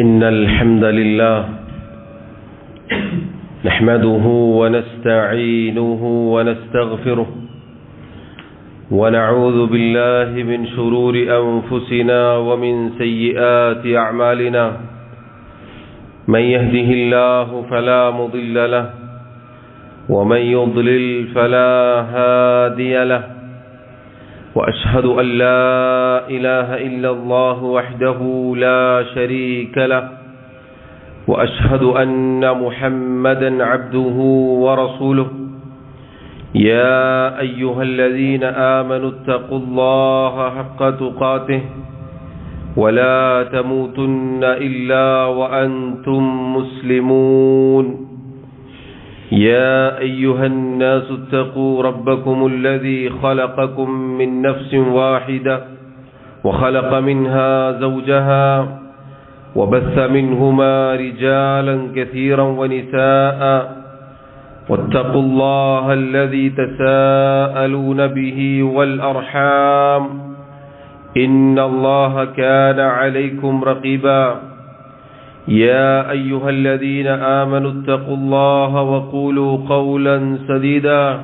إن الحمد لله نحمده ونستعينه ونستغفره ونعوذ بالله من شرور أنفسنا ومن سيئات أعمالنا من يهده الله فلا مضل له ومن يضلل فلا هادي له وأشهد أن لا إله إلا الله وحده لا شريك له وأشهد أن محمدا عبده ورسوله يا أيها الذين آمنوا اتقوا الله حق تقاته ولا تموتن إلا وأنتم مسلمون يا أيها الناس اتقوا ربكم الذي خلقكم من نفس واحدة وخلق منها زوجها وبث منهما رجالا كثيرا ونساء واتقوا الله الذي تساءلون به والأرحام إن الله كان عليكم رقيبا يا أيها الذين آمنوا اتقوا الله وقولوا قولا سديدا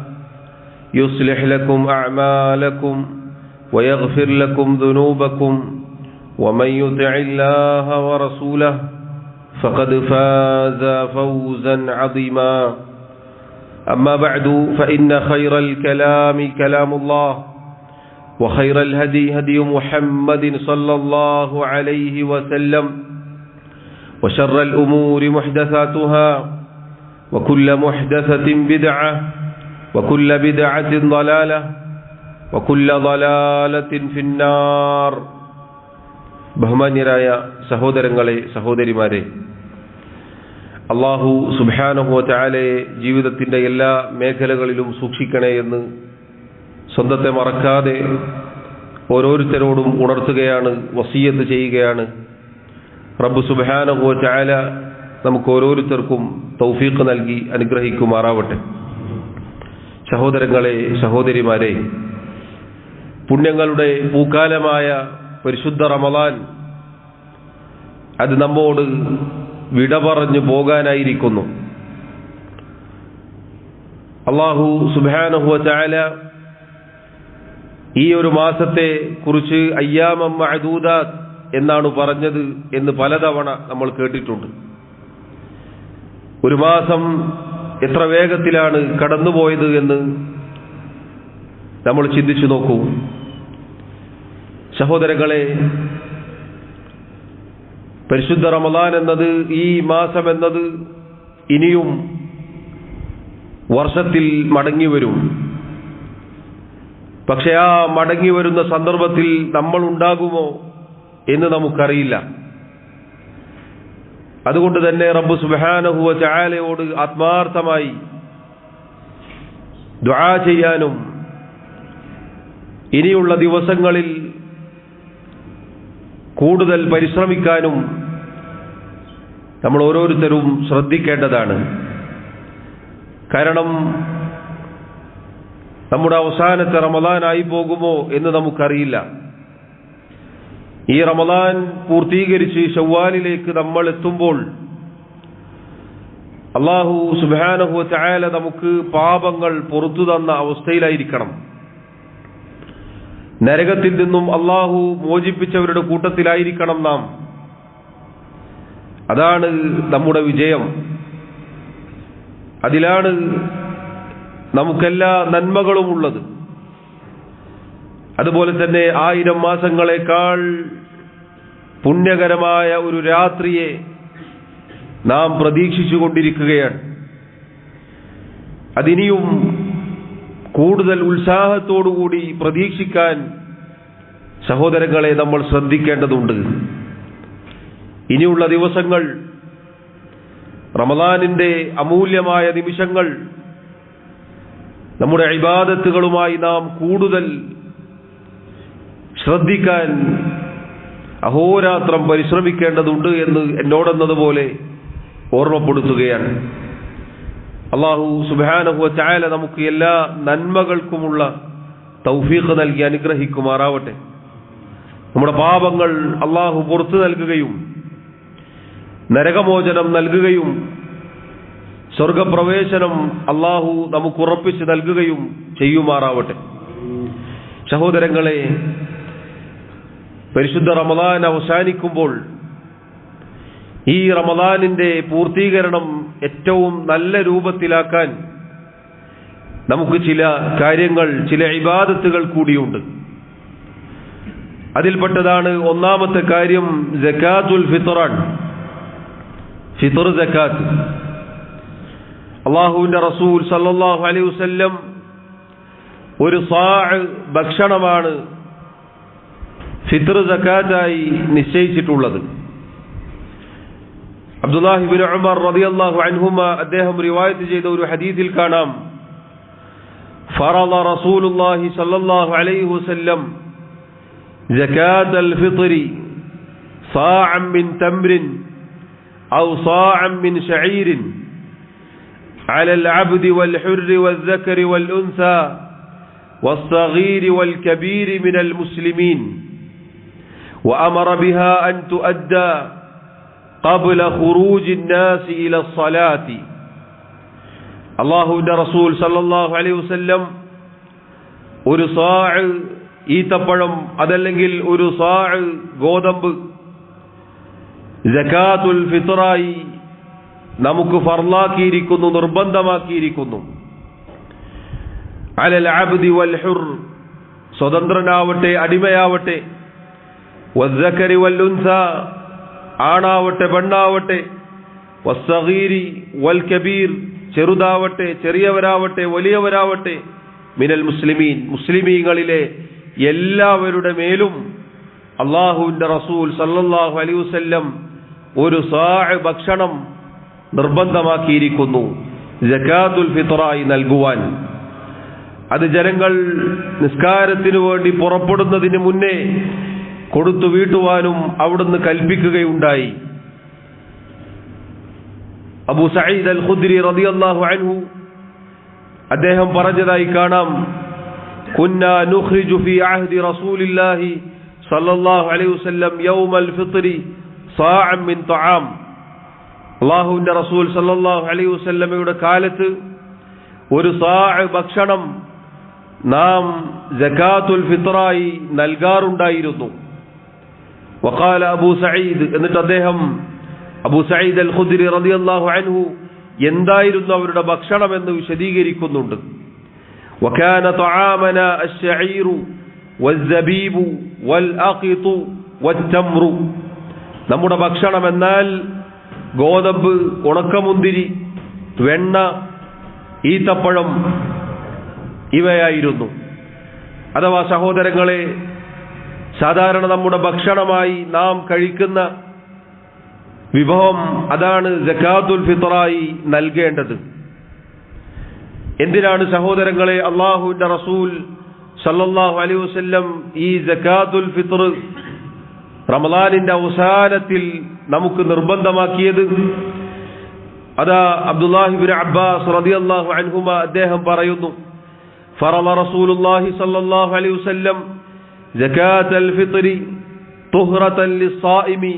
يصلح لكم أعمالكم ويغفر لكم ذنوبكم ومن يطع الله ورسوله فقد فاز فوزا عظيما أما بعد فإن خير الكلام كلام الله وخير الهدي هدي محمد صلى الله عليه وسلم وشر الأمور محدثاتها وكل محدثة بدعة وكل بدعة ضلالة وكل ضلالة في النار. ബഹുമാന്യരായ സഹോദരങ്ങളെ സഹോദരിമാരെ, അല്ലാഹു സുബ്ഹാനഹു വ തആലയെ ജീവിതത്തിൻ്റെ എല്ലാ മേഖലകളിലും സൂക്ഷിക്കണേ എന്ന് സ്വന്തത്തെ മറക്കാതെ ഓരോരുത്തരോടും ഉണർത്തുകയാണ്, വസിയ്യത്ത് ചെയ്യുകയാണ്. റബ്ബ് സുബ്ഹാനഹു വ തആല നമുക്ക് ഓരോരുത്തർക്കും തൗഫീഖ് നൽകി അനുഗ്രഹിക്കുമാറാവട്ടെ. സഹോദരങ്ങളെ സഹോദരിമാരെ, പുണ്യങ്ങളുടെ പൂക്കാലമായ പരിശുദ്ധ റമളാൻ അത് നമ്മോട് വിട പറഞ്ഞു പോകാനായിരിക്കുന്നു. അല്ലാഹു സുബ്ഹാനഹു വ തആല ഈ ഒരു മാസത്തെ കുറിച്ച് അയ്യാമം മഅദൂദാത്ത് എന്നാണ് പറഞ്ഞത് എന്ന് പലതവണ നമ്മൾ കേട്ടിട്ടുണ്ട്. ഒരു മാസം എത്ര വേഗത്തിലാണ് കടന്നുപോയത് എന്ന് നമ്മൾ ചിന്തിച്ചു നോക്കൂ. സഹോദരങ്ങളെ, പരിശുദ്ധ റമളാൻ എന്നത്, ഈ മാസം എന്നത് ഇനിയും വർഷത്തിൽ മടങ്ങി വരും. പക്ഷെ ആ മടങ്ങി വരുന്ന സന്ദർഭത്തിൽ നമ്മൾ ഉണ്ടാകുമോ എന്ന് നമുക്കറിയില്ല. അതുകൊണ്ട് തന്നെ റബ്ബ് സുബ്ഹാനഹു വ തആലയോട് ആത്മാർത്ഥമായി ദുആ ചെയ്യാനും ഇനിയുള്ള ദിവസങ്ങളിൽ കൂടുതൽ പരിശ്രമിക്കാനും നമ്മൾ ഓരോരുത്തരും ശ്രദ്ധിക്കേണ്ടതാണ്. കാരണം നമ്മുടെ അവസാനത്തെ റമളാനായി പോകുമോ എന്ന് നമുക്കറിയില്ല. ഈ റമളാൻ പൂർത്തീകരിച്ച് ശവ്വാലിലേക്ക് നമ്മൾ എത്തുമ്പോൾ അല്ലാഹു സുബ്ഹാനഹു വ തആല നമുക്ക് പാപങ്ങൾ പുറത്തു തന്ന അവസ്ഥയിലായിരിക്കണം. നരകത്തിൽ നിന്നും അല്ലാഹു മോചിപ്പിച്ചവരുടെ കൂട്ടത്തിലായിരിക്കണം നാം. അതാണ് നമ്മുടെ വിജയം. അതിലാണ് നമുക്കെല്ലാ നന്മകളും ഉള്ളത്. അതുപോലെ തന്നെ 1000 മാസങ്ങളെക്കാൾ പുണ്യകരമായ ഒരു രാത്രിയെ നാം പ്രതീക്ഷിച്ചു കൊണ്ടിരിക്കുകയാണ്. അതിനിയും കൂടുതൽ ഉത്സാഹത്തോടുകൂടി പ്രതീക്ഷിക്കാൻ സഹോദരങ്ങളെ നമ്മൾ ശ്രദ്ധിക്കേണ്ടതുണ്ട്. ഇനിയുള്ള ദിവസങ്ങൾ, റമളാനിന്റെ അമൂല്യമായ നിമിഷങ്ങൾ, നമ്മുടെ ഇബാദത്തുകളുമായി നാം കൂടുതൽ ശ്രദ്ധിക്കാൻ അഹോരാത്രം പരിശ്രമിക്കേണ്ടതുണ്ട് എന്ന് എന്നോടെന്നതുപോലെ ഓർമ്മപ്പെടുത്തുകയാണ്. അല്ലാഹു സുബ്ഹാനഹു വ തആല നമുക്ക് എല്ലാ നന്മകൾക്കുമുള്ള തൗഫീഖ് നൽകി അനുഗ്രഹിക്കുമാറാവട്ടെ. നമ്മുടെ പാപങ്ങൾ അല്ലാഹു പുറത്തു നൽകുകയും നരകമോചനം നൽകുകയും സ്വർഗപ്രവേശനം അല്ലാഹു നമുക്ക് ഉറപ്പിച്ചു നൽകുകയും ചെയ്യുമാറാവട്ടെ. സഹോദരങ്ങളെ, പരിശുദ്ധ റമദാൻ അവസാനിക്കുമ്പോൾ ഈ റമദാനിന്റെ പൂർത്തീകരണം ഏറ്റവും നല്ല രൂപത്തിലാക്കാൻ നമുക്ക് ചില കാര്യങ്ങൾ, ചില ഇബാദത്തുകൾ കൂടിയുണ്ട്. അതിൽപ്പെട്ടതാണ് ഒന്നാമത്തെ കാര്യം സകാത്തുൽ ഫിത്റാൻ. ഫിത്ർ സകാത്ത് അല്ലാഹുവിന്റെ റസൂൽ സല്ലല്ലാഹു അലൈഹി വസല്ലം ഒരു സാഅ് ഭക്ഷണമാണ് ഫിത്ർ സകാത്തായി നിശ്ചയിച്ചിട്ടുള്ളത്. അബ്ദുല്ലാഹി ഇബ്നു ഉമർ റളിയല്ലാഹു അൻഹുമ അദ്ദേഹം റിവായത്ത് ചെയ്ത ഒരു ഹദീസിൽ കാണാം, ഫറള റസൂലുള്ളാഹി സല്ലല്ലാഹു അലൈഹി വസല്ലം സകാത്തൽ ഫിത്രി സാഅൻ മിൻ തംറിൻ ഔ സാഅൻ മിൻ ശഈരിൻ അലൽ അബ്ദി വൽ ഹുർരി വൽ ദക്കരി വൽ ഉൻസാ والصغير والكبير من المسلمين وأمر بها أن تؤدى قبل خروج الناس إلى الصلاة. അല്ലാഹുവിന്റെ റസൂൽ സല്ലല്ലാഹു അലൈഹി വസല്ലം ഒരു സാഅ് ഈത്തപ്പഴം അതല്ലെങ്കിൽ ഒരു സാഅ് ഗോതമ്പ് സകാത്തുൽ ഫിത്റായി നമുക്ക് ഫർളാക്കിയിരിക്കുന്നു, നിർബന്ധമാക്കിയിരിക്കുന്നു. അലൽ അബ്ദി വൽ ഹുർ, സ്വതന്ത്രനാവട്ടെ അടിമയാവട്ടെ, വസ്സകരി വൽ ഉൻസ, ആണാവട്ടെ പെണ്ണാവട്ടെ, വസ്സഗീരി വൽ കബീർ, ചെറുതാവട്ടെ ചെറിയവരാവട്ടെ വലിയവരാവട്ടെ, മിനൽ മുസ്ലിമീൻ, മുസ്ലിമീങ്ങളിലെ എല്ലാവരുടെ മേലും അല്ലാഹുവിന്റെ റസൂൽ സല്ലല്ലാഹു അലൈഹി വസല്ലം ഒരു സാഅ് ഭക്ഷണം നിർബന്ധമാക്കിയിരിക്കുന്നു സകാത്തുൽ ഫിത്റായി നൽകുവാൻ. അത് ജനങ്ങൾ നിസ്കാരത്തിനു വേണ്ടി പുറപ്പെടുന്നതിന് മുന്നേ കൊടുത്തു വീട്ടുവാനും അവിടുന്ന് കൽപ്പിക്കുകയുണ്ടായി. അബൂ സഈദ് അൽ ഖുദ്രി റളിയല്ലാഹു അൻഹു അദ്ദേഹം പറഞ്ഞതായി കാണാം, കുന്നാ നുഖ്രിജു ഫീ അഹ്ദി റസൂലില്ലാഹി സല്ലല്ലാഹു അലൈഹി വസല്ലം യൗമൽ ഫിത്രി സാഅൻ മിൻ തആം. അല്ലാഹുവിന്റെ റസൂൽ സല്ലല്ലാഹു അലൈഹി വസല്ലമയുടെ കാലത്ത് ഒരു സാഅ് ഭക്ഷണം നാം സകാത്തുൽ ഫിത്റായി നൽകാറുണ്ടായിരുന്നു. വഖാല അബൂ സഈദ്, എന്നിട്ട് അദ്ദേഹം അബൂ സഈദ് അൽ ഖുദ്രി റളിയല്ലാഹു അൻഹു എന്തായിരുന്നു അവരുടെ ഭക്ഷണമെന്ന് വിശദീകരിക്കുന്നുണ്ട്. വകാന തആമന അശ്ശഈറു വസ്സബീബു വൽ അഖിതു വത്തംറു. നമ്മുടെ ഭക്ഷണം എന്നാൽ ഗോതമ്പ്, ഉണക്കമുന്തിരി, വെണ്ണ, ഈത്തപ്പഴം ഇവയായിരുന്നു. അഥവാ സഹോദരങ്ങളെ, സാധാരണ നമ്മുടെ ഭക്ഷണമായി നാം കഴിക്കുന്ന വിഭവം അതാണ് സകാത്തുൽ ഫിത്റായി നൽകേണ്ടത്. എന്തിനാണ് സഹോദരങ്ങളെ അല്ലാഹുവിന്റെ റസൂൽ സല്ലല്ലാഹു അലൈഹി വസല്ലം ഈ സകാത്തുൽ ഫിത്ർ റമളാനിന്റെ അവസാനത്തിൽ നമുക്ക് നിർബന്ധമാക്കിയത്? അതാ അബ്ദുല്ലാഹി ഇബ്നു അബ്ബാസ് റളിയല്ലാഹു അൻഹുമ അദ്ദേഹം പറയുന്നു, ഫറള റസൂലുള്ളാഹി സല്ലല്ലാഹു അലൈഹി വസല്ലം സകാത്തൽ ഫിത്രി തുഹ്റതൻ ലിസ്സായിമി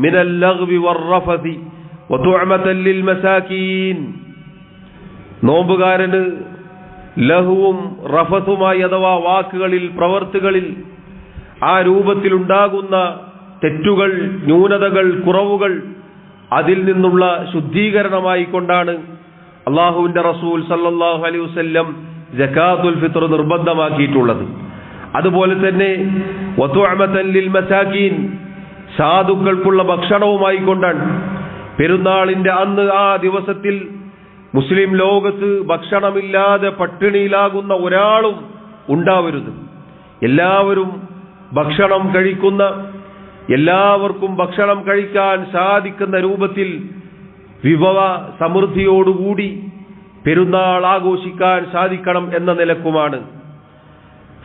മിനൽ ലഗ്വി വറഫതി വതുഅമതൻ ലിൽ മസാകീൻ. നോമ്പുകാരന് ലഹുവും റഫസുമായി അഥവാ വാക്കുകളിൽ പ്രവർത്തികളിൽ ആ രൂപത്തിലുണ്ടാകുന്ന തെറ്റുകൾ, ന്യൂനതകൾ, കുറവുകൾ അതിൽ നിന്നുള്ള ശുദ്ധീകരണമായി കൊണ്ടാണ് അല്ലാഹുവിന്റെ റസൂൽ സല്ലല്ലാഹു അലൈഹി വസല്ലം സകാത്തുൽ ഫിത്ർ നിർബന്ധമാക്കിയിട്ടുള്ളത്. അതുപോലെ തന്നെ വതുഅമതൻ ലിൽ മസാകീൻ, സാധുക്കൾക്കുള്ള ഭക്ഷണവുമായി കൊണ്ടാണ്. പെരുന്നാളിന്റെ അന്ന് ആ ദിവസത്തിൽ മുസ്ലിം ലോകത്ത് ഭക്ഷണമില്ലാതെ പട്ടിണിയിലാകുന്ന ഒരാളും ഉണ്ടാവരുത്. എല്ലാവരും ഭക്ഷണം കഴിക്കുന്ന, എല്ലാവർക്കും ഭക്ഷണം കഴിക്കാൻ സാധിക്കുന്ന രൂപത്തിൽ വിഭവ സമൃദ്ധിയോടുകൂടി പെരുന്നാൾ ആഘോഷിക്കാൻ സാധിക്കണം എന്ന നിലക്കുമാണ്.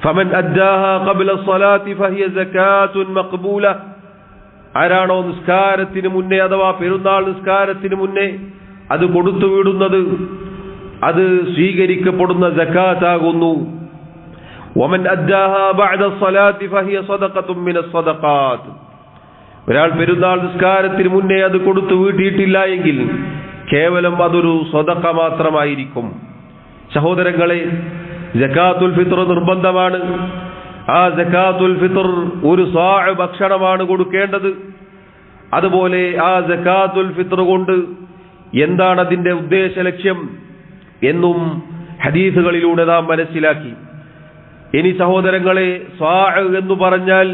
ഫമൻ അദ്ദാഹ ഖബ്ല സ്വലാത്തി ഫഹിയ സകാത്തുൻ മഖ്ബൂല. ആരാണോ നിസ്കാരത്തിന് മുന്നേ അഥവാ പെരുന്നാൾ നിസ്കാരത്തിന് മുന്നേ അത് കൊടുത്തു വിടുന്നത്, അത് സ്വീകരിക്കപ്പെടുന്ന സകാത്താകുന്നു. വമൻ അദ്ദാഹ ബഅദ സ്വലാത്തി ഫഹിയ സദഖത്തുൻ മിനസ് സദഖാത്ത്. ഒരാൾ പെരുന്നാൾ നിസ്കാരത്തിന് മുന്നേ അത് കൊടുത്തു വീട്ടിയിട്ടില്ല എങ്കിൽ കേവലം അതൊരു സ്വതക്ക മാത്രമായിരിക്കും. സഹോദരങ്ങളെ, സകാത്തുൽ ഫിത്ർ നിർബന്ധമാണ്. ആ സകാത്തുൽ ഫിത്ർ ഒരു സാഅ് ഭക്ഷണമാണ് കൊടുക്കേണ്ടത്. അതുപോലെ ആ സകാത്തുൽ ഫിത്ർ കൊണ്ട് എന്താണ് അതിന്റെ ഉദ്ദേശ ലക്ഷ്യം എന്നും ഹദീസുകളിലൂടെ നാം മനസ്സിലാക്കി. ഇനി സഹോദരങ്ങളെ, സാഅ് എന്ന് പറഞ്ഞാൽ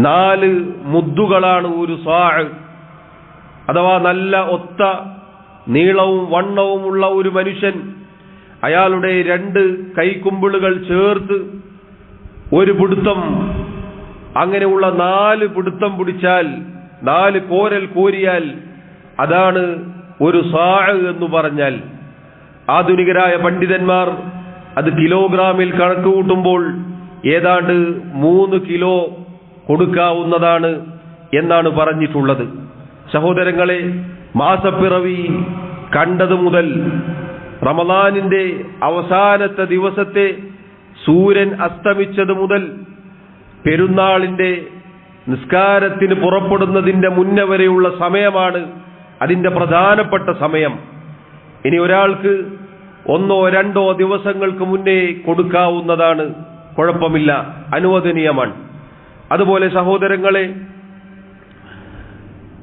4 മുദ്ദുകളാണ് ഒരു സാഅ്. അഥവാ നല്ല ഒത്ത നീളവും വണ്ണവുമുള്ള ഒരു മനുഷ്യൻ അയാളുടെ 2 കൈക്കുമ്പിളുകൾ ചേർത്ത് ഒരു പിടുത്തം, അങ്ങനെയുള്ള 4 പിടുത്തം പിടിച്ചാൽ, 4 കോരൽ കോരിയാൽ അതാണ് ഒരു സാഅ് എന്ന് പറഞ്ഞാൽ. ആധുനികരായ പണ്ഡിതന്മാർ അത് കിലോഗ്രാമിൽ കണക്ക് കൂട്ടുമ്പോൾ ഏതാണ്ട് 3 കിലോ കൊടുക്കാവുന്നതാണ് എന്നാണ് പറഞ്ഞിട്ടുള്ളത്. സഹോദരങ്ങളെ, മാസപ്പിറവി കണ്ടത് മുതൽ റമളാനിന്റെ അവസാനത്തെ ദിവസത്തെ സൂര്യൻ അസ്തമിച്ചത് മുതൽ പെരുന്നാളിന്റെ നിസ്കാരത്തിന് പുറപ്പെടുന്നതിന്റെ മുന്നേ വരെയുള്ള സമയമാണ് അതിന്റെ പ്രധാനപ്പെട്ട സമയം. ഇനി ഒരാൾക്ക് 1 or 2 ദിവസങ്ങൾക്ക് മുന്നേ കൊടുക്കാവുന്നതാണ്, കുഴപ്പമില്ല, അനുവദനീയമാണ്. അതുപോലെ സഹോദരങ്ങളെ,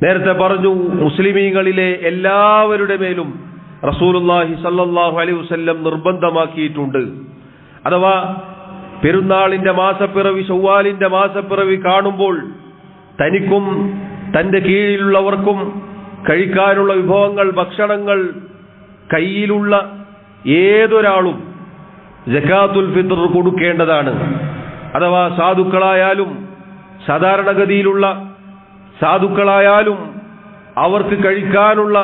നേരത്തെ പറഞ്ഞു, മുസ്ലിമീങ്ങളിലെ എല്ലാവരുടെ മേലും റസൂലുള്ളാഹി സ്വല്ലല്ലാഹു അലൈഹി വസല്ലം നിർബന്ധമാക്കിയിട്ടുണ്ട്. അഥവാ പെരുന്നാളിന്റെ മാസപ്പിറവി, ശവ്വാലിന്റെ മാസപ്പിറവി കാണുമ്പോൾ തനിക്കും തന്റെ കീഴിലുള്ളവർക്കും കഴിക്കാനുള്ള വിഭവങ്ങൾ, ഭക്ഷണങ്ങൾ കയ്യിലുള്ള ഏതൊരാളും സകാത്തുൽ ഫിത്ർ കൊടുക്കേണ്ടതാണ്. അഥവാ സാധുക്കളായാലും സാധാരണഗതിയിലുള്ള സാധുക്കളായാലും അവർക്ക് കഴിക്കാനുള്ള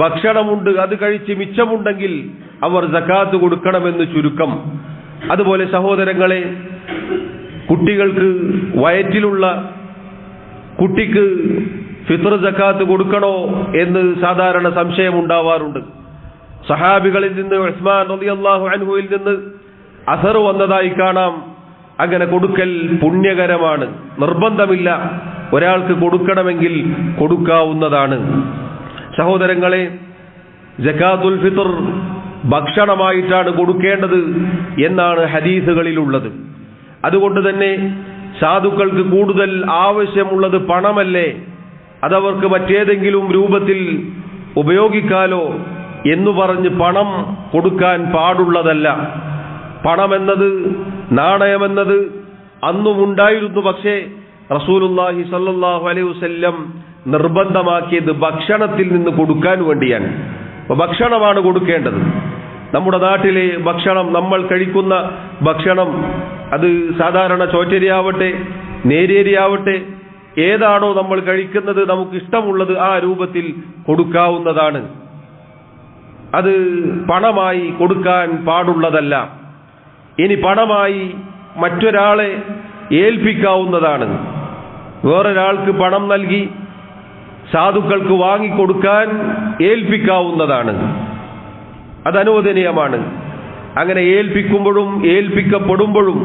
ഭക്ഷണമുണ്ട്, അത് കഴിച്ച് മിച്ചമുണ്ടെങ്കിൽ അവർ സകാത്ത് കൊടുക്കണമെന്ന് ചുരുക്കം. അതുപോലെ സഹോദരങ്ങളെ, കുട്ടികൾക്ക്, വയറ്റിലുള്ള കുട്ടിക്ക് ഫിത്ർ സകാത്ത് കൊടുക്കണോ എന്ന് സാധാരണ സംശയമുണ്ടാവാറുണ്ട്. സഹാബികളിൽ നിന്ന് ഉസ്മാൻ റളിയല്ലാഹു അൻഹുവിൽ നിന്ന് അസർ വന്നതായി കാണാം. അങ്ങനെ കൊടുക്കൽ പുണ്യകരമാണ്, നിർബന്ധമില്ല, ഒരാൾക്ക് കൊടുക്കണമെങ്കിൽ കൊടുക്കാവുന്നതാണ്. സഹോദരങ്ങളെ, സകാത്തുൽ ഫിത്ർ ഭക്ഷണമായിട്ടാണ് കൊടുക്കേണ്ടത് എന്നാണ് ഹദീസുകളിലുള്ളത്. അതുകൊണ്ട് തന്നെ സാധുക്കൾക്ക് കൂടുതൽ ആവശ്യമുള്ളത് പണമല്ലേ, അതവർക്ക് മറ്റേതെങ്കിലും രൂപത്തിൽ ഉപയോഗിക്കാലോ എന്നു പറഞ്ഞ് പണം കൊടുക്കാൻ പാടുള്ളതല്ല. പണമെന്നത്, നാണയമെന്നത് അന്നുമുണ്ടായിരുന്നു. പക്ഷേ റസൂലുള്ളാഹി സ്വല്ലല്ലാഹു അലൈഹി വസല്ലം നിർബന്ധമാക്കിയത് ഭക്ഷണത്തിൽ നിന്ന് കൊടുക്കാൻ വേണ്ടിയാണ്. അപ്പോൾ ഭക്ഷണമാണ് കൊടുക്കേണ്ടത്. നമ്മുടെ നാട്ടിലെ ഭക്ഷണം, നമ്മൾ കഴിക്കുന്ന ഭക്ഷണം, അത് സാധാരണ ചോറ്റരിയാവട്ടെ, നേരിയരിയാവട്ടെ, ഏതാണോ നമ്മൾ കഴിക്കുന്നത്, നമുക്ക് ഇഷ്ടമുള്ളത് ആ രൂപത്തിൽ കൊടുക്കാവുന്നതാണ്. അത് പണമായി കൊടുക്കാൻ പാടുള്ളതല്ല. ഇനി പണമായി മറ്റൊരാളെ ഏൽപ്പിക്കാവുന്നതാണ്. വേറൊരാൾക്ക് പണം നൽകി സാധുക്കൾക്ക് വാങ്ങിക്കൊടുക്കാൻ ഏൽപ്പിക്കാവുന്നതാണ്, അത് അനുവദനീയമാണ്. അങ്ങനെ ഏൽപ്പിക്കുമ്പോഴും ഏൽപ്പിക്കപ്പെടുമ്പോഴും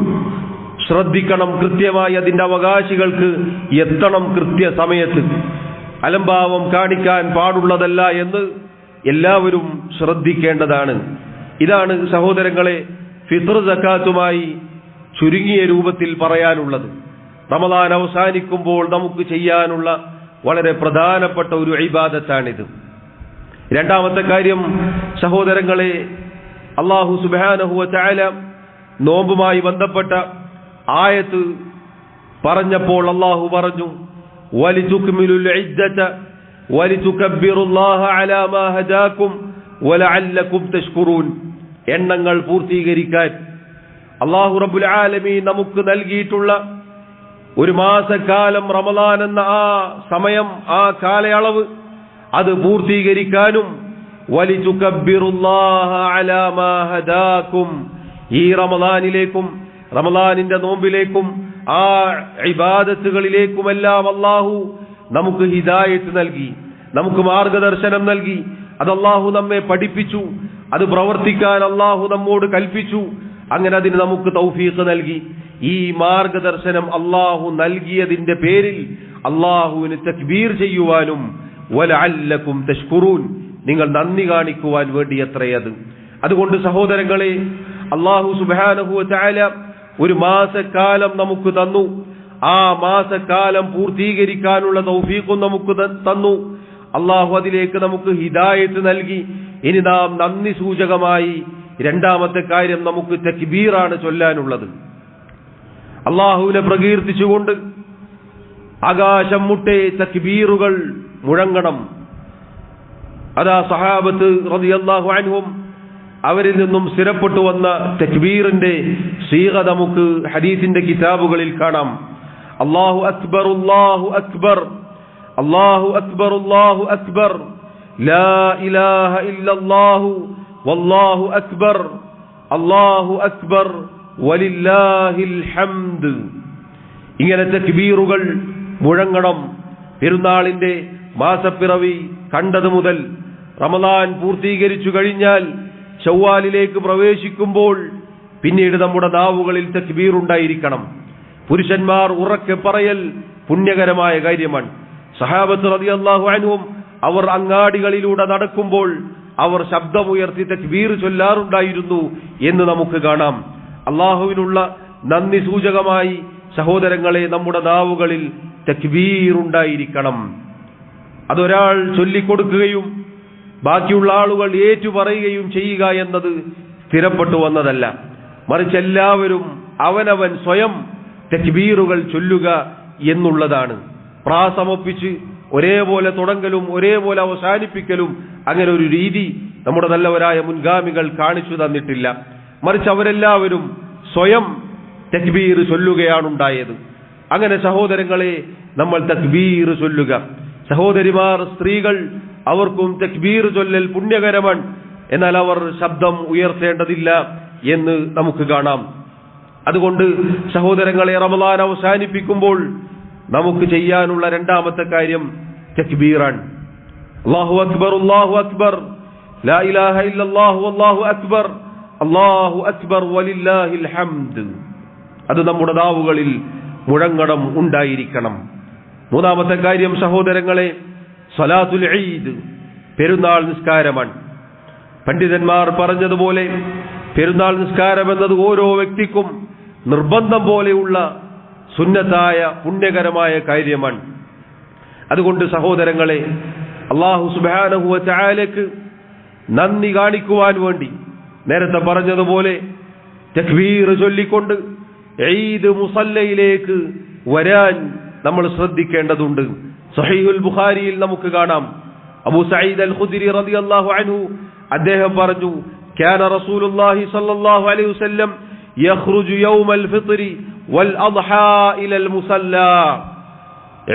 ശ്രദ്ധിക്കണം, കൃത്യമായി അതിന്റെ അവകാശികൾക്ക് എത്തണം കൃത്യസമയത്ത്. അലംഭാവം കാണിക്കാൻ പാടുള്ളതല്ല എന്ന് എല്ലാവരും ശ്രദ്ധിക്കേണ്ടതാണ്. ഇതാണ് സഹോദരങ്ങളെ ഫിത്ർ സകാത്തുമായി ചുരുങ്ങിയ രൂപത്തിൽ പറയാനുള്ളത്. റമളാൻ അവസാനിക്കുമ്പോൾ നമുക്ക് ചെയ്യാനുള്ള വളരെ പ്രധാനപ്പെട്ട ഒരു ഇബാദത്താണിത്. രണ്ടാമത്തെ കാര്യം സഹോദരങ്ങളെ, അല്ലാഹു സുബ്ഹാനഹു വ തആല നോമ്പുമായി ബന്ധപ്പെട്ട ആയത്ത് പറഞ്ഞപ്പോൾ അല്ലാഹു പറഞ്ഞു, വലിതുക്മിലുൽ ഇദ്ദത വലിതുകബ്ബിറുല്ലാഹ അലാ മാ ഹദാകും വലഅല്ലകും തഷ്കുറൂൻ. എണ്ണങ്ങൾ പൂർത്തീകരിക്കാൻ അല്ലാഹു റബ്ബുൽ ആലമീൻ നമുക്ക് നൽകിയിട്ടുള്ള ഒരു മാസക്കാലം, റമളാൻ എന്ന ആ സമയം, ആ കാലയളവ്, അത് പൂർത്തീകരിക്കാനും വലിതുകബ്ബിറുല്ലാഹ അലാ മാ ഹദാകും, ഈ റമളാനിലേക്കും റമളാനിന്റെ നോമ്പിലേക്കും ആ ഇബാദത്തുകളിലേക്കുമെല്ലാം അല്ലാഹു നമുക്ക് ഹിദായത്ത് നൽകി, നമുക്ക് മാർഗദർശനം നൽകി. അത് അല്ലാഹു നമ്മെ പഠിപ്പിച്ചു, അത് പ്രവർത്തിക്കാൻ അല്ലാഹു നമ്മോട് കൽപ്പിച്ചു. അങ്ങനെ അതിന് നമുക്ക് തൗഫീഖ് നൽകി. ഈ മാർഗദർശനം അല്ലാഹു നൽകിയതിന്റെ പേരിൽ അല്ലാഹുവിന് തക്ബീർ ചെയ്യുവാനും വലഅല്ലകും തഷ്കുറൂൻ, നിങ്ങൾ നന്ദി കാണിക്കുവാൻ വേണ്ടി അത്രയത്. അതുകൊണ്ട് സഹോദരങ്ങളെ, അല്ലാഹു സുബ്ഹാനഹു വ തആല ഒരു മാസക്കാലം നമുക്ക് തന്നു. ആ മാസക്കാലം പൂർത്തീകരിക്കാനുള്ള തൗഫീഖും നമുക്ക് തന്നു. അല്ലാഹു അതിലേക്ക് നമുക്ക് ഹിദായത്ത് നൽകി. ഇനി നാം നന്ദി സൂചകമായി രണ്ടാമത്തെ കാര്യം നമുക്ക് തക്ബീറാണ് ചൊല്ലാനുള്ളത്. അല്ലാഹുവിനെ പ്രകീർത്തിച്ചുകൊണ്ട് ആകാശം മുട്ടെ തക്ബീറുകൾ മുഴങ്ങണം. അതാ സഹാബത്ത് റളിയല്ലാഹു അൻഹും അവരിൽ നിന്നും സ്ഥിരപ്പെട്ടു വന്ന തക്ബീറിന്റെ സീഗ നമുക്ക് ഹദീസിന്റെ കിതാബുകളിൽ കാണാം. അല്ലാഹു അക്ബർ അല്ലാഹു അക്ബർ അല്ലാഹു അക്ബർ അല്ലാഹു അക്ബർ ലാ ഇലാഹ ഇല്ലല്ലാഹു വല്ലാഹു അക്ബർ അല്ലാഹു അക്ബർ വലില്ലാഹിൽ ഹംദ്. ഇങ്ങനെ തക്ബീറുകൾ മുഴങ്ങണം. പെരുന്നാളിന്റെ മാസപ്പിറവി കണ്ടത് മുതൽ റമദാൻ പൂർത്തീകരിച്ചു കഴിഞ്ഞാൽ ശവ്വാലിലേക്ക് പ്രവേശിക്കുമ്പോൾ പിന്നീട് നമ്മുടെ നാവുകളിൽ തക്ബീർ ഉണ്ടായിരിക്കണം. പുരുഷന്മാർ ഉറക്കെ പറയൽ പുണ്യകരമായ കാര്യമാണ്. സഹാബത്ത് റളിയല്ലാഹു അൻഹും അവർ അങ്ങാടികളിലൂടെ നടക്കുമ്പോൾ അവർ ശബ്ദമുയർത്തി തക്ബീർ ചൊല്ലാറുണ്ടായിരുന്നു എന്ന് നമുക്ക് കാണാം. അള്ളാഹുവിനുള്ള നന്ദി സൂചകമായി സഹോദരങ്ങളെ നമ്മുടെ നാവുകളിൽ തക്ബീർ ഉണ്ടായിരിക്കണം. അതൊരാൾ ചൊല്ലിക്കൊടുക്കുകയും ബാക്കിയുള്ള ആളുകൾ ഏറ്റുപറയുകയും ചെയ്യുക എന്നത് സ്ഥിരപ്പെട്ടു വന്നതല്ല. മറിച്ച് എല്ലാവരും അവനവൻ സ്വയം തക്ബീറുകൾ ചൊല്ലുക എന്നുള്ളതാണ്. പ്രാസമൊപ്പിച്ച് ഒരേപോലെ തുടങ്ങലും ഒരേപോലെ അവസാനിപ്പിക്കലും അങ്ങനെ ഒരു രീതി നമ്മുടെ നല്ലവരായ മുൻഗാമികൾ കാണിച്ചു തന്നിട്ടില്ല. മറിച്ച് അവരെല്ലാവരും സ്വയം തക്ബീർ ചൊല്ലുകയാണുണ്ടായത്. അങ്ങനെ സഹോദരങ്ങളെ, നമ്മൾ തക്ബീർ ചൊല്ലുക. സഹോദരിമാർ, സ്ത്രീകൾ, അവർക്കും തക്ബീർ ചൊല്ലൽ പുണ്യകരമാണ്. എന്നാൽ അവർ ശബ്ദം ഉയർത്തേണ്ടതില്ല എന്ന് നമുക്ക് കാണാം. അതുകൊണ്ട് സഹോദരങ്ങളെ, റമദാൻ അവസാനിപ്പിക്കുമ്പോൾ നമുക്ക് ചെയ്യാനുള്ള രണ്ടാമത്തെ കാര്യം തക്ബീറാണ്. അല്ലാഹു അക്ബർ അല്ലാഹു അക്ബർ ലാ ഇലാഹ ഇല്ലല്ലാഹു വല്ലാഹു അക്ബർ അല്ലാഹു അക്ബർ വലില്ലാഹിൽ ഹംദ്. അത് നമ്മുടെ നാവുകളിൽ മുഴങ്ങണം, ഉണ്ടായിരിക്കണം. മൂന്നാമത്തെ കാര്യം സഹോദരങ്ങളെ, സ്വലാത്തുൽ ഈദ്, പെരുന്നാൾ നിസ്കാരമാണ്. പണ്ഡിതന്മാർ പറഞ്ഞതുപോലെ പെരുന്നാൾ നിസ്കാരം എന്നത് ഓരോ വ്യക്തിക്കും നിർബന്ധം പോലെയുള്ള സുന്നത്തായ പുണ്യകരമായ കാര്യമാണ്. അതുകൊണ്ട് സഹോദരങ്ങളെ, അല്ലാഹു സുബ്ഹാനഹു വ തആലക്ക് നന്ദി കാണിക്കുവാൻ വേണ്ടി നേരത്തെ പറഞ്ഞതുപോലെ തക്ബീർ ചൊല്ലിക്കൊണ്ട് ഈദ് മുസല്ലയിലേക്ക് വരാൻ നമ്മൾ ശ്രദ്ധിക്കേണ്ടതുണ്ട്. സഹീഹുൽ ബുഖാരിയിൽ നമുക്ക് കാണാം, അബൂ സഈദ് അൽ ഖുദ്രി റളിയല്ലാഹു അൻഹു അദ്ദേഹം പറഞ്ഞു, കാന റസൂലുള്ളാഹി സ്വല്ലല്ലാഹു അലൈഹി വസല്ലം യഖ്റുജു യൗമൽ ഫിത്രി വൽ അദ്ഹാ ഇലൽ മുസല്ലാ.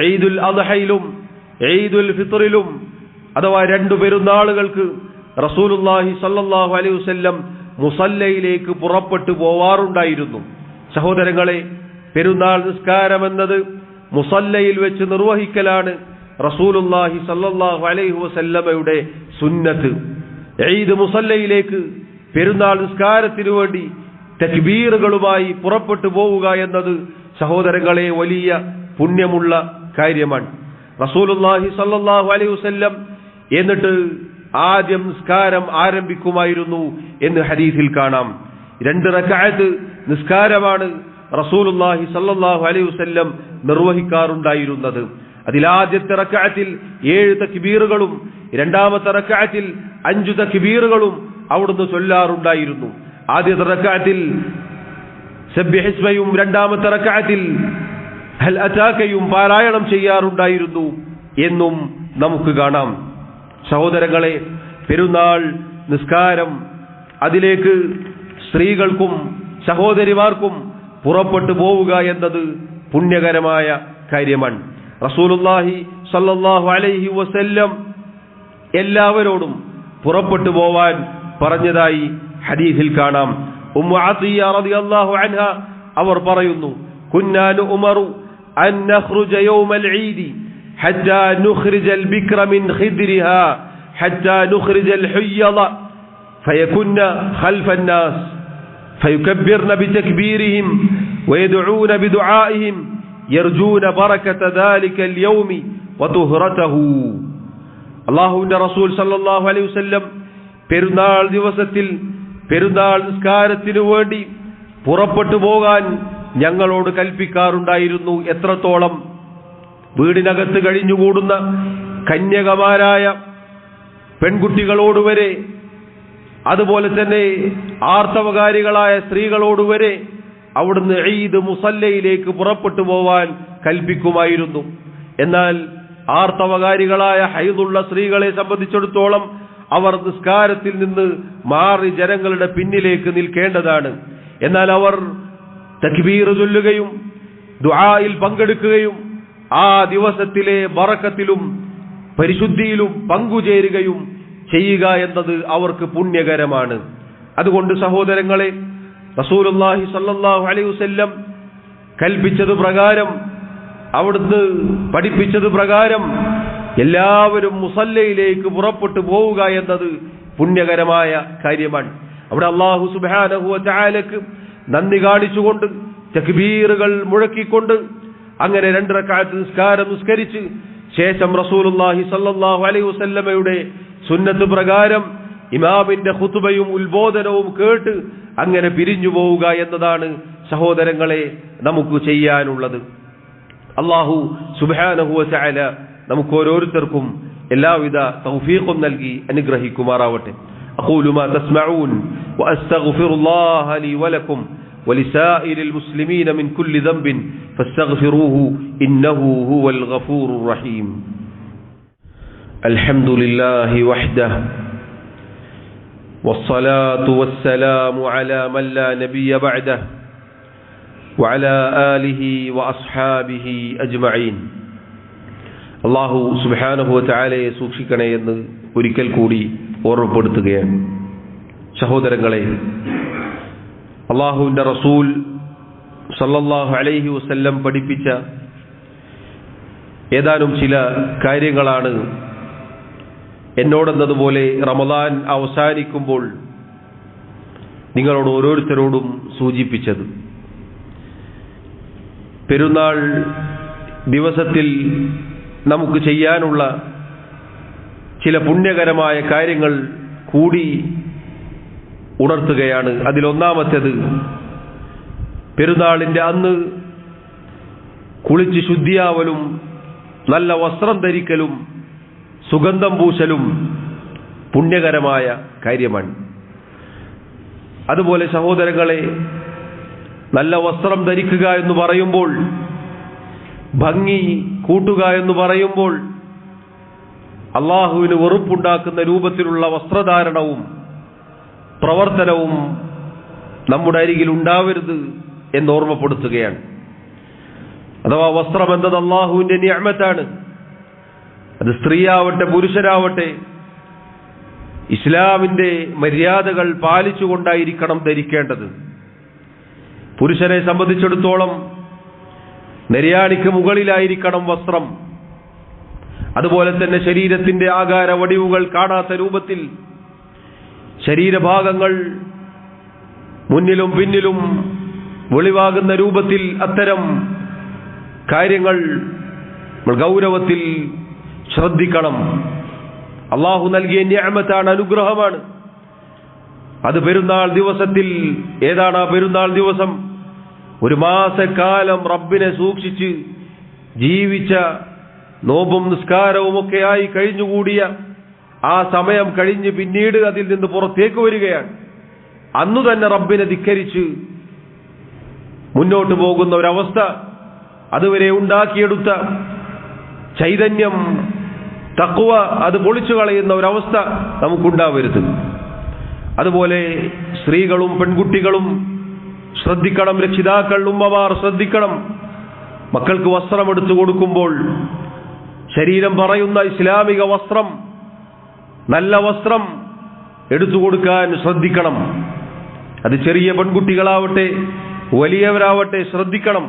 ഈദുൽ അദ്ഹയിലും ഈദുൽ ഫിത്റിലും അഥവാ രണ്ടു പെരുന്നാളുകൾക്ക് റസൂലുള്ളാഹി സ്വല്ലല്ലാഹു അലൈഹി വസല്ലം മുസല്ലയിലേക്ക് പുറപ്പെട്ടു പോവാറുണ്ടായിരുന്നു. സഹോദരങ്ങളെ, പെരുന്നാൾ നിസ്കാരം എന്നത് മുസല്ലയിൽ വെച്ച് നിർവഹിക്കലാണ് റസൂലുള്ളാഹി സ്വല്ലല്ലാഹു അലൈഹി വസല്ലമയുടെ സുന്നത്ത്. ഈദ് മുസല്ലയിലേക്ക് പെരുന്നാൾ നിസ്കാരത്തിനു വേണ്ടി തക്ബീറുകളുമായി പുറപ്പെട്ടു പോവുക എന്നത് സഹോദരങ്ങളെ വലിയ പുണ്യമുള്ള കാര്യമാണ്. റസൂലുള്ളാഹി സ്വല്ലല്ലാഹു അലൈഹി വസല്ലം എന്നിട്ട് ആദ്യം നിസ്കാരം ആരംഭിക്കുമായിരുന്നു എന്ന് ഹദീസിൽ കാണാം. 2 റക്അത്ത് നിസ്കാരമാണ് റസൂലുള്ളാഹി സ്വല്ലല്ലാഹു അലൈഹി വസല്ലം നിർവഹിക്കാറുണ്ടായിരുന്നത്. അതിലാദ്യത്തെ റക്അത്തിൽ 7 തക്ബീറുകളും രണ്ടാമത്തെ റക്അത്തിൽ 5 തക്ബീറുകളും അവിടുന്ന് ചൊല്ലാറുണ്ടായിരുന്നു. ആദ്യത്തെ റക്അത്തിൽ സബ്ബിഹിസ്മയും രണ്ടാമത്തെ റക്അത്തിൽ ഹൽ അതാകയും പാരായണം ചെയ്യാറുണ്ടായിരുന്നു എന്നും നമുക്ക് കാണാം. സഹോദരങ്ങളെ, പെരുന്നാൾ നിസ്കാരം അതിലേക്ക് സ്ത്രീകൾക്കും സഹോദരിമാർക്കും പുറപ്പെട്ടു പോവുക എന്നത് പുണ്യകരമായ കാര്യമാണ്. റസൂലുള്ളാഹി സ്വല്ലല്ലാഹു അലൈഹി വസല്ലം എല്ലാവരോടും പുറപ്പെട്ടു പോവാൻ പറഞ്ഞതായി ഹദീസിൽ കാണാം. ഉമ്മു അത്തിയ റളിയല്ലാഹു അൻഹ അവർ പറയുന്നു, കുന്നാ നുഅ്മറു അൻ നഖ്റുജ യൗമൽ ഈദി ഹത്താ നുഖ്രിജൽ ബിക്ര മിൻ ഖിദ്രിഹാ ഹത്താ നുഖ്രിജൽ ഹുയ്യള ഫയകുന്ന ഖൽഫൻ നാസ് ഫയുകബ്ബിർന ബിതക്ബീരിഹിം ويدعون بدعائهم يرجون بركة ذلك اليوم وطهرته. അല്ലാഹുവിന്റെ റസൂൽ സല്ലല്ലാഹു അലൈഹി വസല്ലം പെരുന്നാൾ ദിവസത്തിൽ പെരുന്നാൾ നിസ്കാരത്തിനു വേണ്ടി പുറപ്പെട്ടു പോകാൻ ഞങ്ങളോട് കൽപ്പിക്കാറുണ്ടായിരുന്നു. എത്രത്തോളം വീടിനകത്ത് കഴിഞ്ഞുകൂടുന്ന കന്യകമാരായ പെൺകുട്ടികളോടുവരെ, അതുപോലെ തന്നെ ആർത്തവകാരികളായ സ്ത്രീകളോടുവരെ അവിടുന്ന് ഈദ് മുസല്ലയിലേക്ക് പുറപ്പെട്ടു പോവാൻ കൽപ്പിക്കുമായിരുന്നു. എന്നാൽ ആർത്തവകാരികളായ ഹൈദുള്ള സ്ത്രീകളെ സംബന്ധിച്ചിടത്തോളം അവർ നിസ്കാരത്തിൽ നിന്ന് മാറി ജനങ്ങളുടെ പിന്നിലേക്ക് നിൽക്കേണ്ടതാണ്. എന്നാൽ അവർ തക്ബീർ ചൊല്ലുകയും ദുആയിൽ പങ്കെടുക്കുകയും ആ ദിവസത്തിലെ ബറക്കത്തിലും പരിശുദ്ധിയിലും പങ്കുചേരുകയും ചെയ്യുക എന്നത് അവർക്ക് പുണ്യകരമാണ്. അതുകൊണ്ട് സഹോദരങ്ങളെ, റസൂലുള്ളാഹി സ്വല്ലല്ലാഹു അലൈഹി വസല്ലം കൽപ്പിച്ചത് പ്രകാരം, അവിടുന്ന് പഠിപ്പിച്ചത് പ്രകാരം എല്ലാവരും മുസല്ലയിലേക്ക് പുറപ്പെട്ടു പോവുക എന്നത് പുണ്യകരമായ കാര്യമാണ്. അവിടെ അല്ലാഹു സുബ്ഹാനഹു വ തആലക്ക് നന്ദി കാണിച്ചുകൊണ്ട് തക്ബീറുകൾ മുഴക്കിക്കൊണ്ട് അങ്ങനെ 2 റക്അത്ത് നിസ്കാരം നിസ്കരിച്ച് ശേഷം റസൂലുള്ളാഹി സ്വല്ലല്ലാഹു അലൈഹി വസല്ലമയുടെ സുന്നത്ത് പ്രകാരം ഇമാമിന്റെ ഖുതുബയും ഉത്ബോധനവും കേട്ട് അങ്ങനെ പിരിഞ്ഞു പോവുക എന്നതാണ് സഹോദരങ്ങളെ നമുക്ക് ചെയ്യാനുള്ളത്. അല്ലാഹു സുബ്ഹാനഹു വ തആല നമുക്ക് ഓരോരുത്തർക്കും എല്ലാവിധ തൗഫീഖും നൽകി അനുഗ്രഹിക്കുമാറാവട്ടെ. അഖൂലു മാ തസ്മഊൻ വഅസ്തഗ്ഫിറുല്ലാഹ ലി വലക്കും വലിസാഇരിൽ മുസ്ലിമീന മിൻ കുല്ലി ദംബിൻ ഫസ്തഗ്ഫിറൂഹു ഇന്നഹു ഹുവൽ ഗഫൂറുർ റഹീം. അൽഹംദുലില്ലാഹി വഹ്ദഹു വസ്സലാത്തു വസ്സലാമു അലാ മൻ ലാ നബിയ്യ ബഅദഹു വഅലാ ആലിഹി വഅസ്ഹാബിഹി അജ്മഈൻ. അല്ലാഹു സുബ്ഹാനഹു വ തആലയെ സൂക്ഷിക്കണേ എന്ന് ഒരിക്കൽ കൂടി ഓർമ്മപ്പെടുത്തുകയാണ്. സഹോദരങ്ങളെ, അല്ലാഹുവിന്റെ റസൂൽ സല്ലല്ലാഹു അലൈഹി വസല്ലം പഠിപ്പിച്ച ഏതാനും ചില കാര്യങ്ങളാണ് എന്നോടെന്നതുപോലെ റമദാൻ അവസാനിക്കുമ്പോൾ നിങ്ങളോട് ഓരോരുത്തരോടും സൂചിപ്പിച്ചത്. പെരുന്നാൾ ദിവസത്തിൽ നമുക്ക് ചെയ്യാനുള്ള ചില പുണ്യകരമായ കാര്യങ്ങൾ കൂടി ഉണർത്തുകയാണ്. അതിലൊന്നാമത്തേത്, പെരുന്നാളിന്റെ അന്ന് കുളിച്ച് ശുദ്ധിയാവലും നല്ല വസ്ത്രം ധരിക്കലും സുഗന്ധം പൂശലും പുണ്യകരമായ കാര്യമാണ്. അതുപോലെ സഹോദരങ്ങളെ, നല്ല വസ്ത്രം ധരിക്കുക എന്ന് പറയുമ്പോൾ, ഭംഗി കൂട്ടുക എന്ന് പറയുമ്പോൾ അള്ളാഹുവിന് വെറുപ്പുണ്ടാക്കുന്ന രൂപത്തിലുള്ള വസ്ത്രധാരണവും പ്രവർത്തനവും നമ്മുടെ അരികിൽ ഉണ്ടാവരുത് എന്ന് ഓർമ്മപ്പെടുത്തുകയാണ്. അഥവാ വസ്ത്രം എന്നത് അള്ളാഹുവിന്റെ നിഅമത്താണ്. അത് സ്ത്രീയാവട്ടെ പുരുഷനാവട്ടെ ഇസ്ലാമിന്റെ മര്യാദകൾ പാലിച്ചുകൊണ്ടായിരിക്കണം ധരിക്കേണ്ടത്. പുരുഷനെ സംബന്ധിച്ചിടത്തോളം നെര്യാണിക്ക് മുകളിലായിരിക്കണം വസ്ത്രം. അതുപോലെ തന്നെ ശരീരത്തിന്റെ ആകാര വടിവുകൾ കാണാത്ത രൂപത്തിൽ ശരീരഭാഗങ്ങൾ മുന്നിലും പിന്നിലും വെളിവാകുന്ന രൂപത്തിൽ അത്തരം കാര്യങ്ങൾ ഗൗരവത്തിൽ ശ്രദ്ധിക്കണം. അള്ളാഹു നൽകിയ നിഅമത്താണ്, അനുഗ്രഹമാണ്. അത് പെരുന്നാൾ ദിവസത്തിൽ, ഏതാണ് ആ പെരുന്നാൾ ദിവസം? ഒരു മാസക്കാലം റബ്ബിനെ സൂക്ഷിച്ച് ജീവിച്ച, നോമ്പും നിസ്കാരവും ഒക്കെയായി കഴിഞ്ഞുകൂടിയ ആ സമയം കഴിഞ്ഞ് പിന്നീട് അതിൽ നിന്ന് പുറത്തേക്ക് വരികയാണ്. അന്നു തന്നെ റബ്ബിനെ ധിക്കരിച്ച് മുന്നോട്ട് പോകുന്ന ഒരവസ്ഥ, അതുവരെ ഉണ്ടാക്കിയെടുത്ത ചൈതന്യം, തഖ്വ അത് പൊളിച്ചു കളയുന്ന ഒരവസ്ഥ നമുക്കുണ്ടാവരുത്. അതുപോലെ സ്ത്രീകളും പെൺകുട്ടികളും ശ്രദ്ധിക്കണം, രക്ഷിതാക്കൾ ഉമ്മമാർ ശ്രദ്ധിക്കണം. മക്കൾക്ക് വസ്ത്രം എടുത്തു കൊടുക്കുമ്പോൾ ശരീരം പറയുന്ന ഇസ്ലാമിക വസ്ത്രം, നല്ല വസ്ത്രം എടുത്തു കൊടുക്കാൻ ശ്രദ്ധിക്കണം. അത് ചെറിയ പെൺകുട്ടികളാവട്ടെ വലിയവരാവട്ടെ ശ്രദ്ധിക്കണം.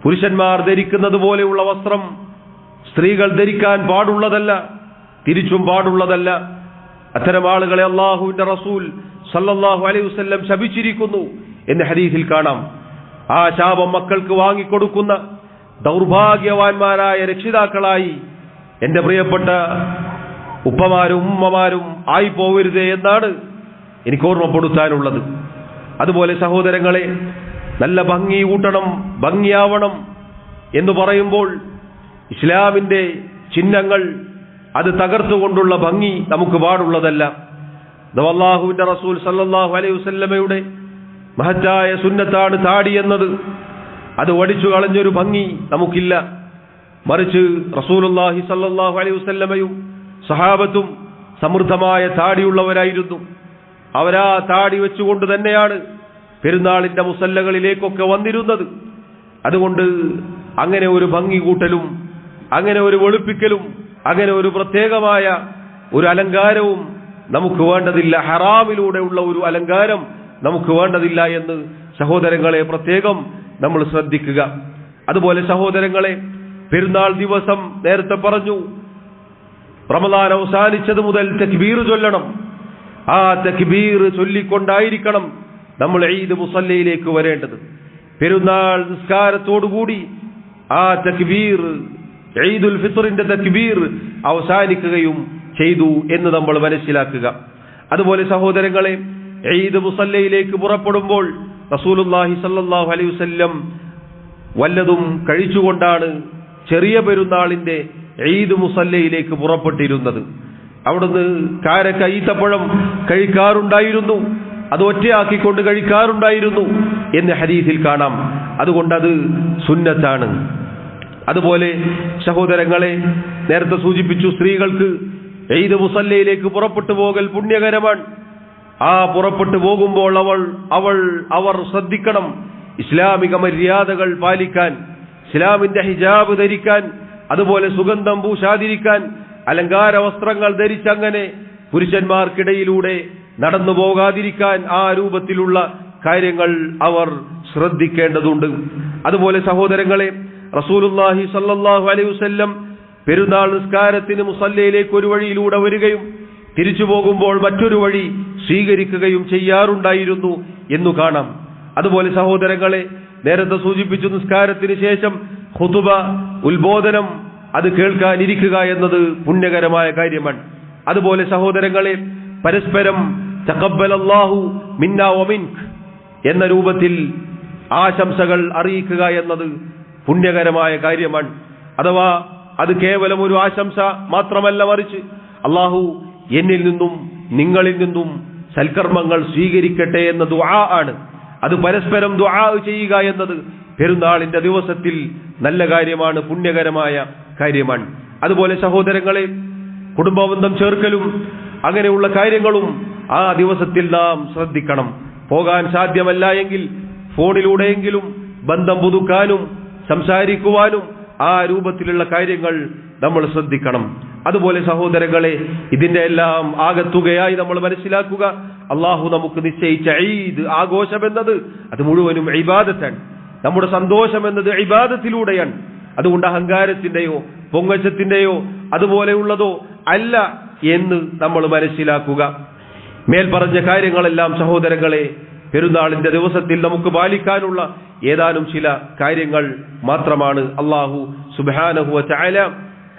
പുരുഷന്മാർ ധരിക്കുന്നത് പോലെയുള്ള വസ്ത്രം സ്ത്രീകൾ ധരിക്കാൻ പാടുള്ളതല്ല, തിരിച്ചും പാടുള്ളതല്ല. അത്തരം ആളുകളെ അല്ലാഹുവിന്റെ റസൂൽ സല്ലല്ലാഹു അലൈഹി വസല്ലം ശപിച്ചിരിക്കുന്നു എന്ന് ഹദീസിൽ കാണാം. ആ ശാപം മക്കൾക്ക് വാങ്ങിക്കൊടുക്കുന്ന ദൗർഭാഗ്യവാന്മാരായ രക്ഷിതാക്കളായി എന്റെ പ്രിയപ്പെട്ട ഉപ്പമാരും ഉമ്മമാരും ആയി പോവരുതേ എന്നാണ് എനിക്ക് ഓർമ്മപ്പെടുത്താനുള്ളത്. അതുപോലെ സഹോദരങ്ങളെ, നല്ല ഭംഗി കൂട്ടണം, ഭംഗിയാവണം എന്ന് പറയുമ്പോൾ ഇസ്ലാമിന്റെ ചിഹ്നങ്ങൾ അത് തകർത്തുകൊണ്ടുള്ള ഭംഗി നമുക്ക് പാടുള്ളതല്ല. അല്ലാഹുവിന്റെ റസൂൽ സല്ലല്ലാഹു അലൈഹി വസല്ലമയുടെ മഹത്തായ സുന്നത്താണ് താടി എന്നത്. അത് വടിച്ചു കളഞ്ഞൊരു ഭംഗി നമുക്കില്ല. മറിച്ച് റസൂലുള്ളാഹി സല്ലല്ലാഹു അലൈഹി വസല്ലമയും സഹാബത്തും സമൃദ്ധമായ താടിയുള്ളവരായിരുന്നു. അവരാ താടി വെച്ചുകൊണ്ട് തന്നെയാണ് പെരുന്നാളിന്റെ മുസല്ലകളിലേക്കൊക്കെ വന്നിരുന്നത്. അതുകൊണ്ട് അങ്ങനെ ഒരു ഭംഗി കൂട്ടലും, അങ്ങനെ ഒരു വെളുപ്പിക്കലും, അങ്ങനെ ഒരു പ്രത്യേകമായ ഒരു അലങ്കാരവും നമുക്ക് വേണ്ടതില്ല. ഹറാമിലൂടെയുള്ള ഒരു അലങ്കാരം നമുക്ക് വേണ്ടതില്ല എന്ന് സഹോദരങ്ങളെ പ്രത്യേകം നമ്മൾ ശ്രദ്ധിക്കുക. അതുപോലെ സഹോദരങ്ങളെ, പെരുന്നാൾ ദിവസം നേരത്തെ പറഞ്ഞു, റമദാൻ അവസാനിച്ചത് മുതൽ തക്ബീർ ചൊല്ലണം. ആ തക്ബീർ ചൊല്ലിക്കൊണ്ടായിരിക്കണം നമ്മൾ ഈദ് മുസല്ലയിലേക്ക് വരേണ്ടത്. പെരുന്നാൾ നിസ്കാരത്തോടുകൂടി ആ തക്ബീർ, ഈദുൽ ഫിത്റിന്റെ തക്ബീർ അവസാനിക്കുകയും ചെയ്തു എന്ന് നമ്മൾ മനസ്സിലാക്കുക. അതുപോലെ സഹോദരങ്ങളെ, ഈദ് മുസല്ലയിലേക്ക് പുറപ്പെടുമ്പോൾ റസൂലുള്ളാഹി സ്വല്ലല്ലാഹു അലൈഹി വസല്ലം വല്ലതും കഴിച്ചുകൊണ്ടാണ് ചെറിയ പെരുന്നാളിന്റെ ഈദ് മുസല്ലയിലേക്ക് പുറപ്പെട്ടിരുന്നത്. അവിടുന്ന് കാരക്ക, ഈത്തപ്പഴം കഴിക്കാറുണ്ടായിരുന്നു, അത് ഒറ്റയാക്കിക്കൊണ്ട് കഴിക്കാറുണ്ടായിരുന്നു എന്ന് ഹദീസിൽ കാണാം. അതുകൊണ്ടത് സുന്നത്താണ്. അതുപോലെ സഹോദരങ്ങളെ, നേരത്തെ സൂചിപ്പിച്ചു, സ്ത്രീകൾക്ക് ഈദ് മുസല്ലയിലേക്ക് പുറപ്പെട്ടു പോകൽ പുണ്യകരമാണ്. ആ പുറപ്പെട്ടു പോകുമ്പോൾ അവർ ശ്രദ്ധിക്കണം ഇസ്ലാമിക മര്യാദകൾ പാലിക്കാൻ, ഇസ്ലാമിന്റെ ഹിജാബ് ധരിക്കാൻ, അതുപോലെ സുഗന്ധം പൂശാതിരിക്കാൻ, അലങ്കാര വസ്ത്രങ്ങൾ ധരിച്ചങ്ങനെ പുരുഷന്മാർക്കിടയിലൂടെ നടന്നു പോകാതിരിക്കാൻ, ആ രൂപത്തിലുള്ള കാര്യങ്ങൾ അവർ ശ്രദ്ധിക്കേണ്ടതുണ്ട്. അതുപോലെ സഹോദരങ്ങളെ, റസൂലുള്ളാഹി സ്വല്ലല്ലാഹു അലൈഹി വസല്ലം പെരുന്നാൾ നിസ്കാരത്തിന് മുസല്ലയിലേക്ക് ഒരു വഴിയിലൂടെ വരികയും തിരിച്ചു പോകുമ്പോൾ മറ്റൊരു വഴി സ്വീകരിക്കുകയും ചെയ്യാറുണ്ടായിരുന്നു എന്നു കാണാം. അതുപോലെ സഹോദരങ്ങളെ, നേരത്തെ സൂചിപ്പിച്ചു, നിസ്കാരത്തിന് ശേഷം ഖുതുബ, ഉത്ബോധനം, അത് കേൾക്കാനിരിക്കുക എന്നത് പുണ്യകരമായ കാര്യമാണ്. അതുപോലെ സഹോദരങ്ങളെ, പരസ്പരം തഖബ്ബലല്ലാഹു മിന്നാ വമിൻക് എന്ന രൂപത്തിൽ ആശംസകൾ അറിയിക്കുക എന്നത് പുണ്യകരമായ കാര്യമാണ്. അഥവാ അത് കേവലം ഒരു ആശംസ മാത്രമല്ല, മറിച്ച് അല്ലാഹു എന്നിൽ നിന്നും നിങ്ങളിൽ നിന്നും സൽക്കർമ്മങ്ങൾ സ്വീകരിക്കട്ടെ എന്ന ദുആ ആണ്. അത് പരസ്പരം ദുആ ചെയ്യുക എന്നത് പെരുന്നാളിന്റെ ദിവസത്തിൽ നല്ല കാര്യമാണ്, പുണ്യകരമായ കാര്യമാണ്. അതുപോലെ സഹോദരങ്ങളെ, കുടുംബബന്ധം ചേർക്കലും അങ്ങനെയുള്ള കാര്യങ്ങളും ആ ദിവസത്തിൽ നാം ശ്രദ്ധിക്കണം. പോകാൻ സാധ്യമല്ല എങ്കിൽ ഫോണിലൂടെയെങ്കിലും ബന്ധം പുതുക്കാനും സംസാരിക്കുവാനും ആ രൂപത്തിലുള്ള കാര്യങ്ങൾ നമ്മൾ ശ്രദ്ധിക്കണം. അതുപോലെ സഹോദരങ്ങളെ, ഇതിന്റെ എല്ലാം ആകത്തുകയായി നമ്മൾ മനസ്സിലാക്കുക, അള്ളാഹു നമുക്ക് നിശ്ചയിച്ച ഈദ് ആഘോഷം എന്നത് അത് മുഴുവനും ഇബാദത്താണ്. നമ്മുടെ സന്തോഷം എന്നത് ഇബാദത്തിലൂടെയാണ്. അതുകൊണ്ട് അഹങ്കാരത്തിന്റെയോ പൊങ്ങച്ചത്തിന്റെയോ അതുപോലെയുള്ളതോ അല്ല എന്ന് നമ്മൾ മനസ്സിലാക്കുക. മേൽപ്പറഞ്ഞ കാര്യങ്ങളെല്ലാം സഹോദരങ്ങളെ പെരുന്നാളിന്റെ ദിവസത്തിൽ നമുക്ക് പാലിക്കാനുള്ള ഏതാനും ചില കാര്യങ്ങൾ മാത്രമാണ്. അല്ലാഹു സുബ്ഹാനഹു വ തആല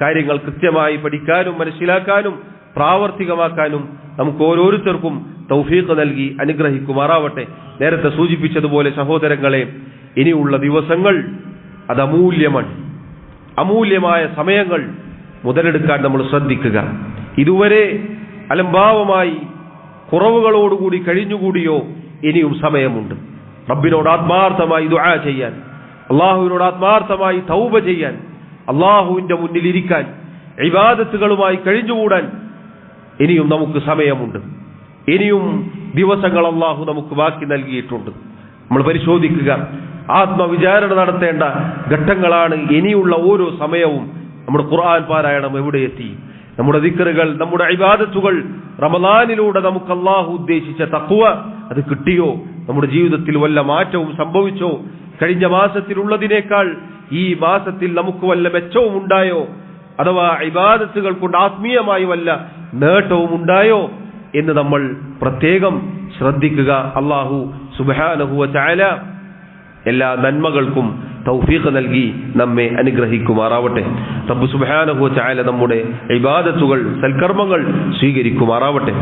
കാര്യങ്ങൾ കൃത്യമായി പഠിക്കാനും മനസ്സിലാക്കാനും പ്രാവർത്തികമാക്കാനും നമുക്ക് ഓരോരുത്തർക്കും തൗഫീഖ് നൽകി അനുഗ്രഹിക്കുമാറാവട്ടെ. നേരത്തെ സൂചിപ്പിച്ചതുപോലെ സഹോദരങ്ങളെ, ഇനിയുള്ള ദിവസങ്ങൾ അത് അമൂല്യമാണ്. അമൂല്യമായ സമയങ്ങൾ മുതലെടുക്കാൻ നമ്മൾ ശ്രദ്ധിക്കുക. ഇതുവരെ അലംഭാവമായി കുറവുകളോടുകൂടി കഴിഞ്ഞുകൂടിയോ, ഇനിയും സമയമുണ്ട്. റബ്ബിനോട് ആത്മാർത്ഥമായി ദുആ ചെയ്യാൻ, അള്ളാഹുവിനോട് ആത്മാർത്ഥമായി തൗബ ചെയ്യാൻ, അള്ളാഹുവിന്റെ മുന്നിൽ ഇരിക്കാൻ, ഇബാദത്തുകളുമായി കഴിഞ്ഞുകൂടാൻ ഇനിയും നമുക്ക് സമയമുണ്ട്. ഇനിയും ദിവസങ്ങൾ അള്ളാഹു നമുക്ക് ബാക്കി നൽകിയിട്ടുണ്ട്. നമ്മൾ പരിശോധിക്കുക, ആത്മവിചാരണ നടത്തേണ്ട ഘട്ടങ്ങളാണ് ഇനിയുള്ള ഓരോ സമയവും. നമ്മുടെ ഖുർആൻ പാരായണം എവിടെ എത്തി? നമ്മുടെ ദിക്റുകൾ, നമ്മുടെ ഇബാദത്തുകൾ, റമദാനിലൂടെ നമുക്ക് അള്ളാഹു ഉദ്ദേശിച്ച തഖ്വ അത് കിട്ടിയോ? നമ്മുടെ ജീവിതത്തിൽ വല്ല മാറ്റവും സംഭവിച്ചോ? കഴിഞ്ഞ മാസത്തിലുള്ളതിനേക്കാൾ ഈ മാസത്തിൽ നമുക്ക് വല്ല മെച്ചവും ഉണ്ടായോ? അഥവാ ഇബാദത്തുകൾ കൊണ്ട് ആത്മീയമായി വല്ല നേട്ടവും ഉണ്ടായോ എന്ന് നമ്മൾ പ്രത്യേകം ശ്രദ്ധിക്കുക. അല്ലാഹു സുബ്ഹാനഹു വ തആല എല്ലാ നന്മകൾക്കും തൗഫീഖ് നൽകി നമ്മെ അനുഗ്രഹിക്കുമാറാവട്ടെ. റബ്ബ് സുബ്ഹാനഹു വ തആല നമ്മുടെ ഇബാദത്തുകൾ, സൽക്കർമ്മങ്ങൾ സ്വീകരിക്കുമാറാവട്ടെ.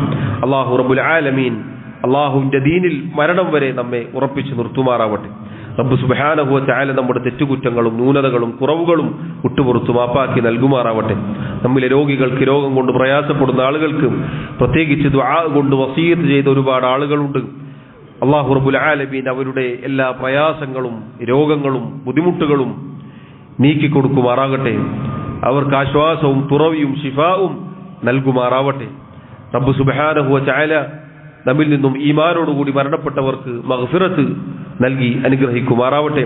അല്ലാഹു റബ്ബുൽ ആലമീൻ അല്ലാഹുവിന്റെ ദീനിൽ മരണം വരെ നമ്മെ ഉറപ്പിച്ചു നിർത്തുമാറാവട്ടെ. റബ്ബ് സുബ്ഹാനഹു വ തആല നമ്മുടെ തെറ്റുകുറ്റങ്ങളും ന്യൂനതകളും കുറവുകളും വിട്ടുപുറത്തു മാപ്പാക്കി നൽകുമാറാവട്ടെ. നമ്മിലെ രോഗികൾക്ക്, രോഗം കൊണ്ട് പ്രയാസപ്പെടുന്ന ആളുകൾക്ക്, പ്രത്യേകിച്ച് ദുആ കൊണ്ട് വസീയത്ത് ചെയ്ത ഒരുപാട് ആളുകളുണ്ട്. അല്ലാഹു റബ്ബുൽ ആലമീൻ അവരുടെ എല്ലാ പ്രയാസങ്ങളും രോഗങ്ങളും ബുദ്ധിമുട്ടുകളും നീക്കിക്കൊടുക്കുമാറാകട്ടെ. അവർക്ക് ആശ്വാസവും തുറവിയും ശിഫാവും നൽകുമാറാവട്ടെ. റബ്ബ് സുബ്ഹാനഹു വ തആല നമ്മിൽ നിന്നും ഈമാനോടുകൂടി മരണപ്പെട്ടവർക്ക് മഗ്ഫിറത്ത് നൽകി അനുഗ്രഹിക്കുമാറാവട്ടെ.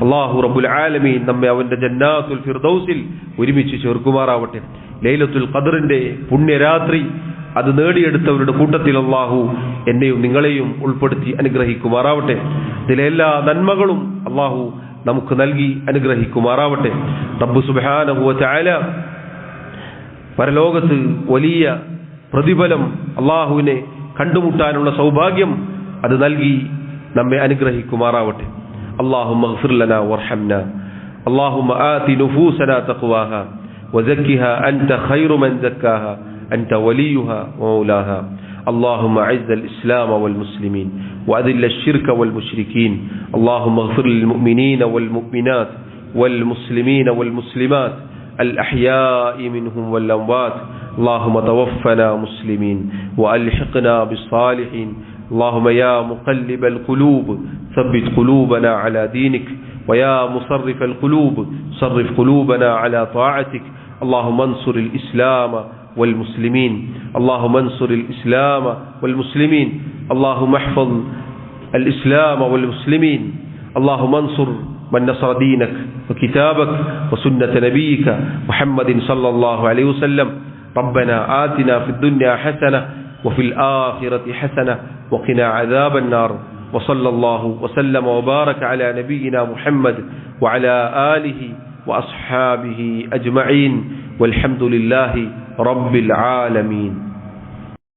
അല്ലാഹു റബ്ബുൽ ആലമീൻ നമ്മെ അവന്റെ ജന്നാത്തുൽ ഫിർദൗസിൽ ഒരുമിച്ച് ചേർക്കുമാറാവട്ടെ. ലൈലത്തുൽ ഖദ്റിന്റെ പുണ്യരാത്രി അത് നേടിയെടുത്തവരുടെ കൂട്ടത്തിൽ അല്ലാഹു എന്നെയും നിങ്ങളെയും ഉൾപ്പെടുത്തി അനുഗ്രഹിക്കുമാറാവട്ടെ. ഇതിലെ എല്ലാ നന്മകളും അല്ലാഹു നമുക്ക് നൽകി അനുഗ്രഹിക്കുമാറാവട്ടെ. റബ്ബ് സുബ്ഹാനഹു വ തആല പരലോകത്ത് വലിയ പ്രതിഫലം, അല്ലാഹുവിനെ കണ്ടുമുട്ടാനുള്ള സൗഭാഗ്യം അത് നൽകി നമ്മെ അനുഗ്രഹിക്കുമാറാവട്ടെ. അല്ലാഹുമ്മ ഗ്ഫിർ ലനാ വർഹംനാ. അല്ലാഹുമ്മ ആതി നുഫൂസനാ തഖ്വാഹാ വസക്കിഹാ അൻത ഖൈറു മൻ സക്കാഹാ أنت وليها ومولاها. اللهم أعز الإسلام والمسلمين وأذل الشرك والمشركين. اللهم اغفر للمؤمنين والمؤمنات والمسلمين والمسلمات الأحياء منهم والأموات. اللهم توفنا مسلمين وألحقنا بالصالحين. اللهم يا مقلب القلوب ثبت قلوبنا على دينك، ويا مصرف القلوب صرف قلوبنا على طاعتك. اللهم انصر الإسلام والمسلمين. اللهم انصر الإسلام والمسلمين. اللهم احفظ الإسلام والمسلمين. اللهم انصر من نصر دينك وكتابك وسنة نبيك محمد صلى الله عليه وسلم. ربنا آتنا في الدنيا حسنة وفي الآخرة حسنة وقنا عذاب النار. وصلى الله وسلم وبارك على نبينا محمد وعلى آله وأصحابه أجمعين والحمد لله رب العالمين.